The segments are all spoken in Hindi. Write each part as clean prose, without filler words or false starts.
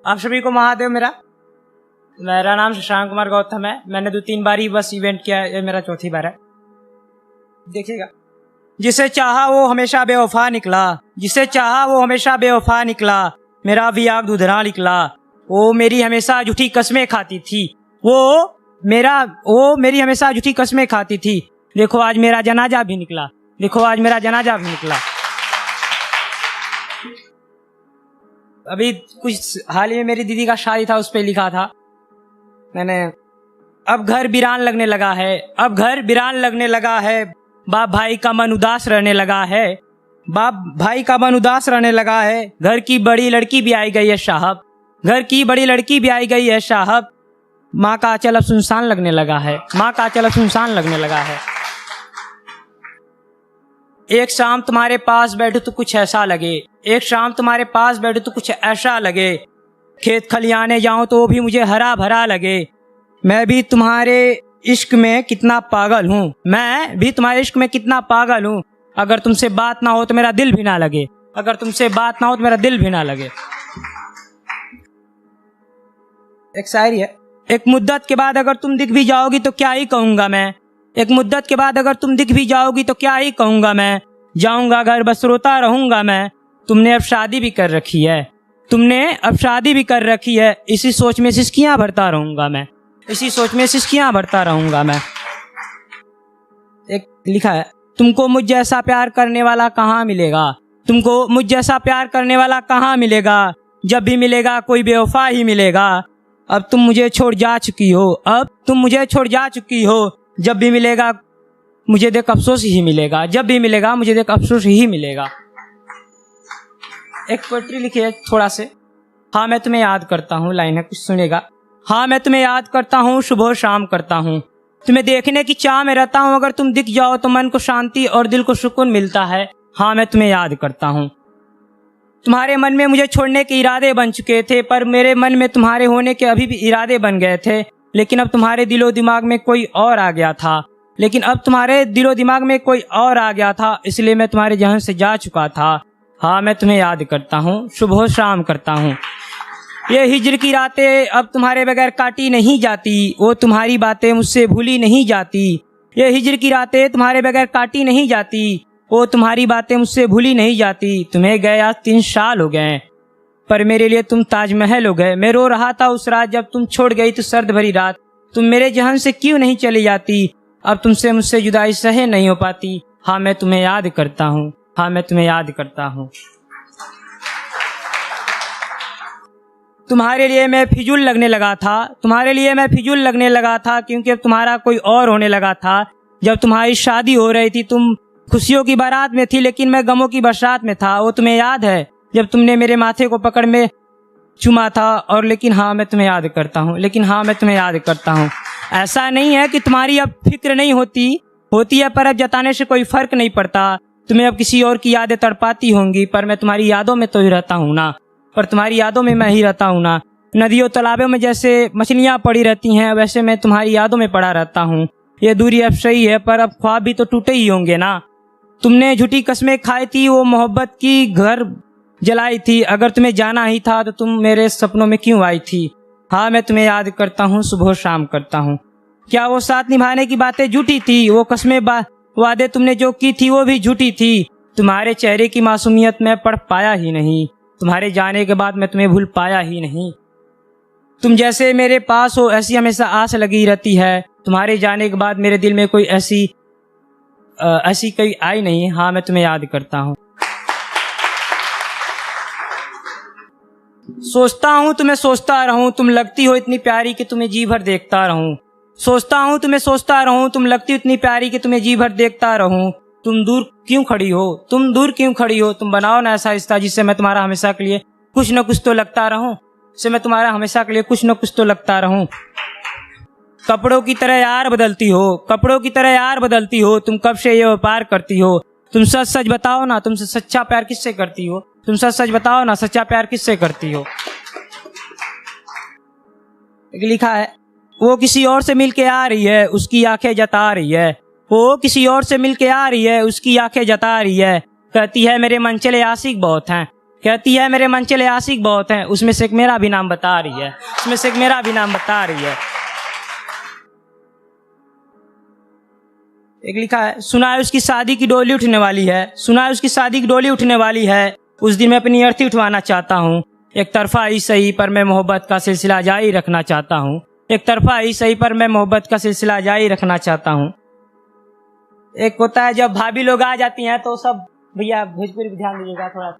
आप सभी को महादेव। मेरा नाम शशांक कुमार गौतम है। मैंने 2-3 बार ही बस इवेंट किया है, ये मेरा चौथी बार है। देखिएगा, जिसे चाहा वो हमेशा बेवफा निकला, जिसे चाहा वो हमेशा बेवफा निकला, मेरा भी आग दुधरा निकला। वो मेरी हमेशा झूठी कस्में खाती थी, वो मेरी हमेशा झूठी कस्में खाती थी। देखो आज मेरा जनाजा भी निकला, देखो आज मेरा जनाजा भी निकला। अभी कुछ हाल ही में मेरी दीदी का शादी था, उस पे लिखा था मैंने, अब घर वीरान लगने लगा है, अब घर वीरान लगने लगा है। बाप भाई का मन उदास रहने लगा है, बाप भाई का मन उदास रहने लगा है। घर की बड़ी लड़की भी आई गई है साहब, घर की बड़ी लड़की भी आई गई है साहब। माँ का आंचल अब सुनसान लगने लगा है, माँ का आंचल अब सुनसान लगने लगा है। एक शाम तुम्हारे पास बैठो तो कुछ ऐसा लगे, एक शाम तुम्हारे पास बैठो तो कुछ ऐसा लगे। खेत खलियाने जाऊं तो वो भी मुझे हरा भरा लगे। मैं भी तुम्हारे इश्क में कितना पागल हूँ, मैं भी तुम्हारे इश्क में कितना पागल हूँ। अगर तुमसे बात ना हो तो मेरा दिल भी ना लगे, अगर तुमसे बात ना हो तो मेरा दिल भी ना लगे। एक शायरी है, एक मुद्दत के बाद अगर तुम दिख भी जाओगी तो क्या ही कहूंगा मैं, एक मुद्दत के बाद अगर तुम दिख भी जाओगी तो क्या ही कहूंगा मैं। जाऊंगा घर बस रोता रहूंगा मैं। तुमने अब शादी भी कर रखी है, तुमने अब शादी भी कर रखी है। इसी सोच में सिसकियां भरता रहूंगा मैं, इसी सोच में सिसकियां भरता रहूंगा मैं। एक लिखा है, तुमको मुझ जैसा प्यार करने वाला कहाँ मिलेगा, तुमको मुझ जैसा प्यार करने वाला कहाँ मिलेगा। जब भी मिलेगा कोई बेवफा ही मिलेगा। अब तुम मुझे छोड़ जा चुकी हो, अब तुम मुझे छोड़ जा चुकी हो। जब भी मिलेगा मुझे देख अफसोस ही मिलेगा, जब भी मिलेगा मुझे देख अफसोस ही मिलेगा। एक पोएट्री लिखी है थोड़ा से, हाँ मैं तुम्हें याद करता हूँ, लाइन है कुछ सुनेगा। हाँ मैं तुम्हें याद करता हूँ, सुबह शाम करता हूँ। तुम्हें देखने की चाह में रहता हूँ, अगर तुम दिख जाओ तो मन को शांति और दिल को सुकून मिलता है। हाँ मैं तुम्हें याद करता हूँ। तुम्हारे मन में मुझे छोड़ने के इरादे बन चुके थे, पर मेरे मन में तुम्हारे होने के अभी भी इरादे बन गए थे। लेकिन अब तुम्हारे दिलो दिमाग में कोई और आ गया था, लेकिन अब तुम्हारे दिलो दिमाग में कोई और आ गया था, इसलिए मैं तुम्हारे जहन से जा चुका था। हाँ मैं तुम्हें याद करता हूँ, सुबह शाम करता हूँ। ये हिज्र की रातें अब तुम्हारे बगैर काटी नहीं जाती, वो तुम्हारी बातें मुझसे भूली नहीं जाती। ये हिज्र की रातें तुम्हारे बगैर काटी नहीं जाती, वो तुम्हारी बातें मुझसे भूली नहीं जाती। तुम्हें गए आज 3 साल हो गए, पर मेरे लिए तुम ताजमहल हो गए। मैं रो रहा था उस रात जब तुम छोड़ गई तो सर्द भरी रात। तुम मेरे जहन से क्यों नहीं चली जाती, अब तुमसे मुझसे जुदाई सहे नहीं हो पाती। हाँ मैं तुम्हें याद करता हूँ, हाँ मैं तुम्हें याद करता हूँ। तुम्हारे लिए मैं फिजूल लगने लगा था, तुम्हारे लिए मैं फिजूल लगने लगा था, क्योंकि अब तुम्हारा कोई और होने लगा था। जब तुम्हारी शादी हो रही थी तुम खुशियों की बारात में थी, लेकिन मैं गमों की बरसात में था। वो तुम्हें याद है जब तुमने मेरे माथे को पकड़ में चुमा था। और लेकिन हाँ मैं तुम्हें याद करता हूँ, लेकिन हाँ मैं तुम्हें याद करता हूँ। ऐसा नहीं है कि तुम्हारी अब फिक्र नहीं होती, होती है, पर अब जताने से कोई फर्क नहीं पड़ता। तुम्हें अब किसी और की यादें तड़पाती होंगी, पर मैं तुम्हारी यादों में तो ही रहता हूँ ना, पर तुम्हारी यादों में मैं ही रहता हूँ ना। नदियों तालाबों में जैसे मछलियाँ पड़ी रहती हैं, वैसे मैं तुम्हारी यादों में पड़ा रहता हूँ। ये दूरी अब सही है, पर अब ख्वाब भी तो टूटे ही होंगे ना। तुमने झूठी कस्में खाई थी, वो मोहब्बत की घर जलाई थी। अगर तुम्हें जाना ही था तो तुम मेरे सपनों में क्यों आई थी। हाँ मैं तुम्हें याद करता हूँ, सुबह शाम करता हूँ। क्या वो साथ निभाने की बातें झूठी थी, वो कस्में वादे तुमने जो की थी वो भी झूठी थी। तुम्हारे चेहरे की मासूमियत मैं पढ़ पाया ही नहीं, तुम्हारे जाने के बाद मैं तुम्हें भूल पाया ही नहीं। तुम जैसे मेरे पास हो ऐसी हमेशा आस लगी रहती है, तुम्हारे जाने के बाद मेरे दिल में कोई ऐसी कोई आई नहीं। हाँ मैं तुम्हें याद करता हूँ। सोचता हूँ तुम्हें सोचता रहूं, तुम लगती हो इतनी प्यारी कि तुम्हें जी भर देखता रहूं। सोचता हूँ तुम्हें सोचता रहूं, तुम लगती हो इतनी प्यारी कि तुम्हें जी भर देखता रहूं। तुम दूर क्यों खड़ी हो, तुम दूर क्यों खड़ी हो। तुम बनाओ ना ऐसा रिश्ता जिससे मैं तुम्हारा हमेशा के लिए कुछ न कुछ तो लगता रहूं, जिससे मैं तुम्हारा हमेशा के लिए कुछ न कुछ तो लगता रहूं। कपड़ों की तरह यार बदलती हो, कपड़ों की तरह यार बदलती हो। तुम कब से ये व्यापार करती हो। तुम सच सच बताओ ना, तुमसे सच्चा प्यार किससे करती हो। तुम सच सच बताओ ना, सच्चा प्यार किससे करती हो। लिखा है, वो किसी और से मिलके आ रही है, उसकी आंखें जता रही है। वो किसी और से मिलके आ रही है, उसकी आंखें जता रही है। कहती है मेरे मनचले आशिक बहुत हैं, कहती है मेरे मन चले आशिक बहुत हैं, उसमें से एक मेरा भी नाम बता रही है, उसमें से एक मेरा भी नाम बता रही है। एक लिखा है, सुना है उसकी शादी की डोली उठने वाली है, सुना है उसकी शादी की डोली उठने वाली है, उस दिन मैं अपनी अर्थी उठवाना चाहता हूँ। एक तरफा ही सही पर मैं मोहब्बत का सिलसिला जारी रखना चाहता हूँ, एक तरफा ही सही पर मैं मोहब्बत का सिलसिला जारी रखना चाहता हूँ। एक होता है जब भाभी लोग आ जाती हैं तो सब, भैया भोजपुरी पे ध्यान दीजिएगा थोड़ा,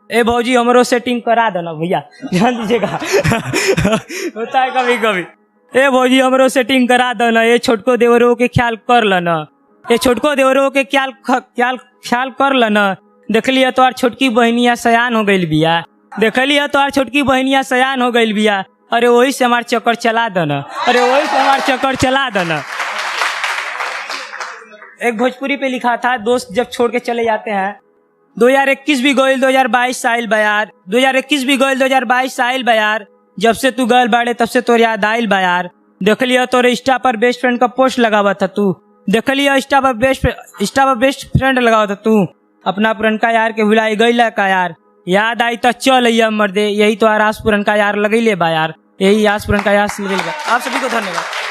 ए भौजी हमरो सेटिंग करा दो ना भैया, ध्यान दीजिएगा होता है कभी कभी, ए भौजी हमरो सेटिंग करा दो ना, ये छोटको देवरों के ख्याल कर लेना, ये छोटको देवरों के ख्याल कर लेना। देख लिया तो यार छोटकी बहनिया सयान हो गई बिया, देख लिया तो यार छोटकी बहनिया सयान हो गई बिया, अरे वही से हमार चक्कर चला देना, अरे वही से हमार चक्कर चला देना। एक भोजपुरी पे लिखा था, दोस्त जब छोड़ के चले जाते हैं, 2021 भी गोइल 2022 साइल बयार, 2021 भी गोइल 2022 साइल बयार, जब से तू गर्ल बाड़े तब से तोर याद आइल बयार। देख लिया तोरे इंस्टा पर बेस्ट फ्रेंड का पोस्ट लगावा था तू, देख लिया इंस्टा पर बेस्ट फ्रेंड लगावा था तू, अपना पुरनका यार के भुलाई गईला का यार, याद आई तो चल अइया मर्दे, यही तो आस पुरनका यार लगैले बा यार, यही आस पुरनका यार से मिल गया। आप सभी को धन्यवाद।